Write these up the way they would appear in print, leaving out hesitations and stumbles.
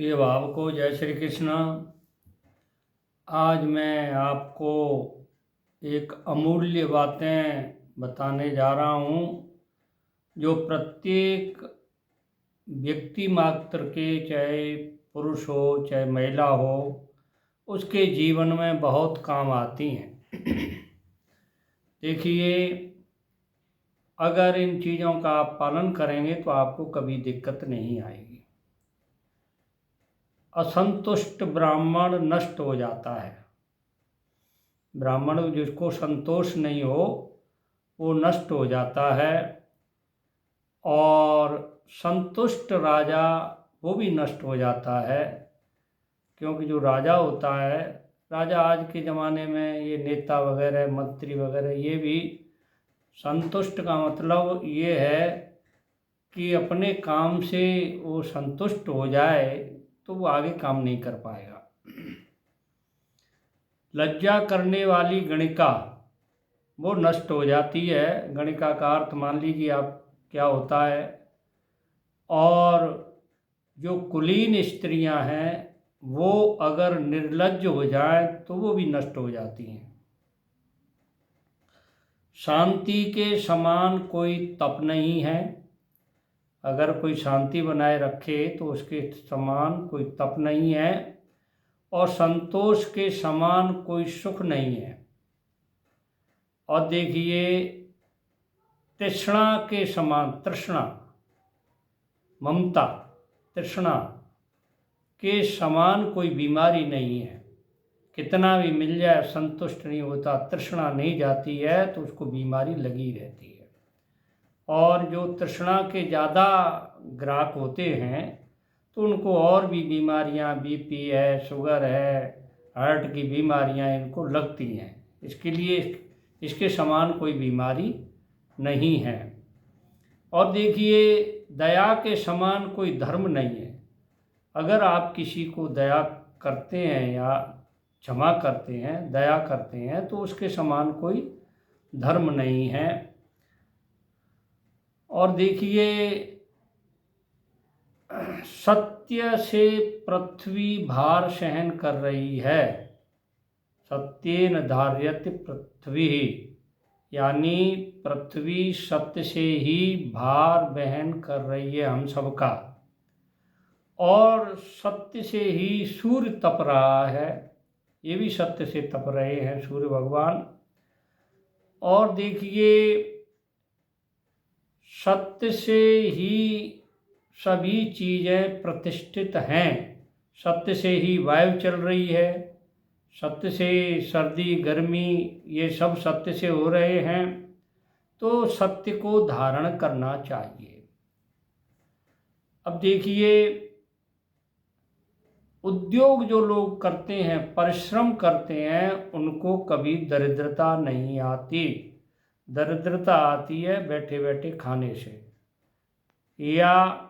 प्रिय भाव को जय श्री कृष्ण। आज मैं आपको एक अमूल्य बातें बताने जा रहा हूँ जो प्रत्येक व्यक्ति मात्र के, चाहे पुरुष हो चाहे महिला हो, उसके जीवन में बहुत काम आती हैं। देखिए, अगर इन चीज़ों का आप पालन करेंगे तो आपको कभी दिक्कत नहीं आएगी। असंतुष्ट ब्राह्मण नष्ट हो जाता है। ब्राह्मण जिसको संतोष नहीं हो वो नष्ट हो जाता है, और संतुष्ट राजा वो भी नष्ट हो जाता है। क्योंकि जो राजा होता है, राजा आज के ज़माने में ये नेता वगैरह मंत्री वगैरह, ये भी संतुष्ट का मतलब ये है कि अपने काम से वो संतुष्ट हो जाए तो वो आगे काम नहीं कर पाएगा। लज्जा करने वाली गणिका वो नष्ट हो जाती है। गणिका का अर्थ मान लीजिए आप क्या होता है। और जो कुलीन स्त्रियां हैं वो अगर निर्लज्ज हो जाए तो वो भी नष्ट हो जाती हैं। शांति के समान कोई तप नहीं है। अगर कोई शांति बनाए रखे तो उसके समान कोई तप नहीं है, और संतोष के समान कोई सुख नहीं है। और देखिए, तृष्णा के समान, तृष्णा ममता, तृष्णा के समान कोई बीमारी नहीं है। कितना भी मिल जाए संतुष्ट नहीं होता, तृष्णा नहीं जाती है तो उसको बीमारी लगी रहती है। और जो तृष्णा के ज़्यादा ग्राहक होते हैं तो उनको और भी बीमारियां, बीपी है, शुगर है, हार्ट की बीमारियां इनको लगती हैं। इसके लिए इसके समान कोई बीमारी नहीं है। और देखिए, दया के समान कोई धर्म नहीं है। अगर आप किसी को दया करते हैं या क्षमा करते हैं, दया करते हैं, तो उसके समान कोई धर्म नहीं है। और देखिए, सत्य से पृथ्वी भार सहन कर रही है। सत्येन धार्यते पृथ्वी, यानी पृथ्वी सत्य से ही भार वहन कर रही है हम सबका। और सत्य से ही सूर्य तप रहा है, ये भी सत्य से तप रहे हैं सूर्य भगवान। और देखिए, सत्य से ही सभी चीज़ें प्रतिष्ठित हैं। सत्य से ही वायु चल रही है, सत्य से सर्दी गर्मी ये सब सत्य से हो रहे हैं। तो सत्य को धारण करना चाहिए। अब देखिए, उद्योग जो लोग करते हैं, परिश्रम करते हैं, उनको कभी दरिद्रता नहीं आती। दरिद्रता आती है बैठे बैठे खाने से, या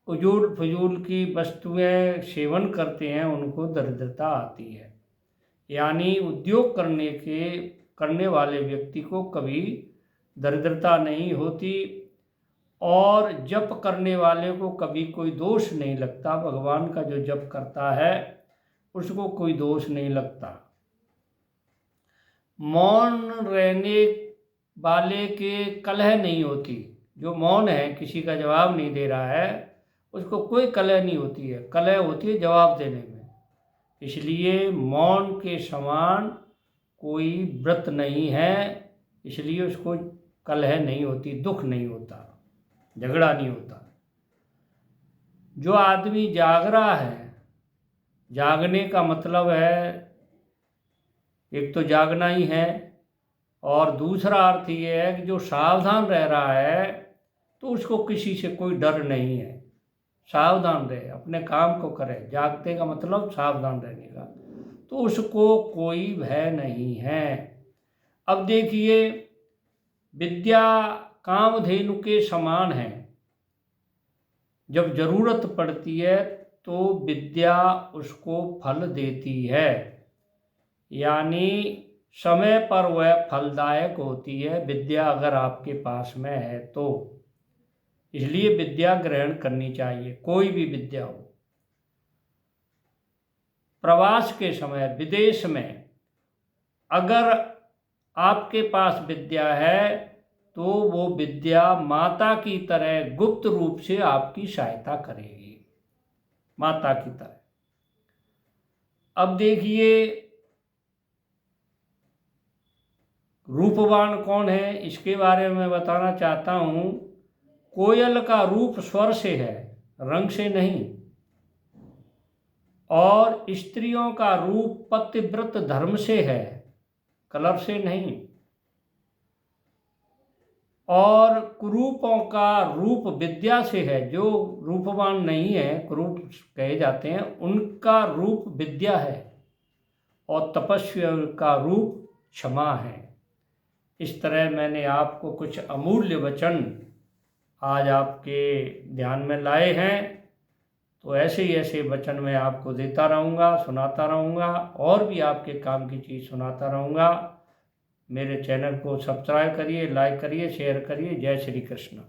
उजूल फजूल की वस्तुएं सेवन करते हैं, उनको दरिद्रता आती है। यानी उद्योग करने वाले व्यक्ति को कभी दरिद्रता नहीं होती, और जप करने वाले को कभी कोई दोष नहीं लगता। भगवान का जो जप करता है उसको कोई दोष नहीं लगता। मौन रहने वाले के कलह नहीं होती। जो मौन है, किसी का जवाब नहीं दे रहा है, उसको कोई कलह नहीं होती है। कलह होती है जवाब देने में। इसलिए मौन के समान कोई व्रत नहीं है, इसलिए उसको कलह नहीं होती, दुख नहीं होता, झगड़ा नहीं होता। जो आदमी जाग रहा है, जागने का मतलब है एक तो जागना ही है, और दूसरा अर्थ ये है कि जो सावधान रह रहा है तो उसको किसी से कोई डर नहीं है। सावधान रहे, अपने काम को करे। जागते का मतलब सावधान रहने का, तो उसको कोई भय नहीं है। अब देखिए, विद्या कामधेनु के समान है। जब जरूरत पड़ती है तो विद्या उसको फल देती है, यानी समय पर वह फलदायक होती है, विद्या अगर आपके पास में है तो। इसलिए विद्या ग्रहण करनी चाहिए, कोई भी विद्या हो। प्रवास के समय विदेश में अगर आपके पास विद्या है तो वो विद्या माता की तरह गुप्त रूप से आपकी सहायता करेगी, माता की तरह। अब देखिए, रूपवान कौन है, इसके बारे में बताना चाहता हूँ। कोयल का रूप स्वर से है, रंग से नहीं। और स्त्रियों का रूप पतिव्रत धर्म से है, कलर से नहीं। और कुरूपों का रूप विद्या से है, जो रूपवान नहीं है, कुरूप कहे जाते हैं, उनका रूप विद्या है। और तपस्वी का रूप क्षमा है। इस तरह मैंने आपको कुछ अमूल्य वचन आज आपके ध्यान में लाए हैं। तो ऐसे ही ऐसे वचन मैं आपको देता रहूँगा, सुनाता रहूँगा, और भी आपके काम की चीज़ सुनाता रहूँगा। मेरे चैनल को सब्सक्राइब करिए, लाइक करिए, शेयर करिए। जय श्री कृष्ण।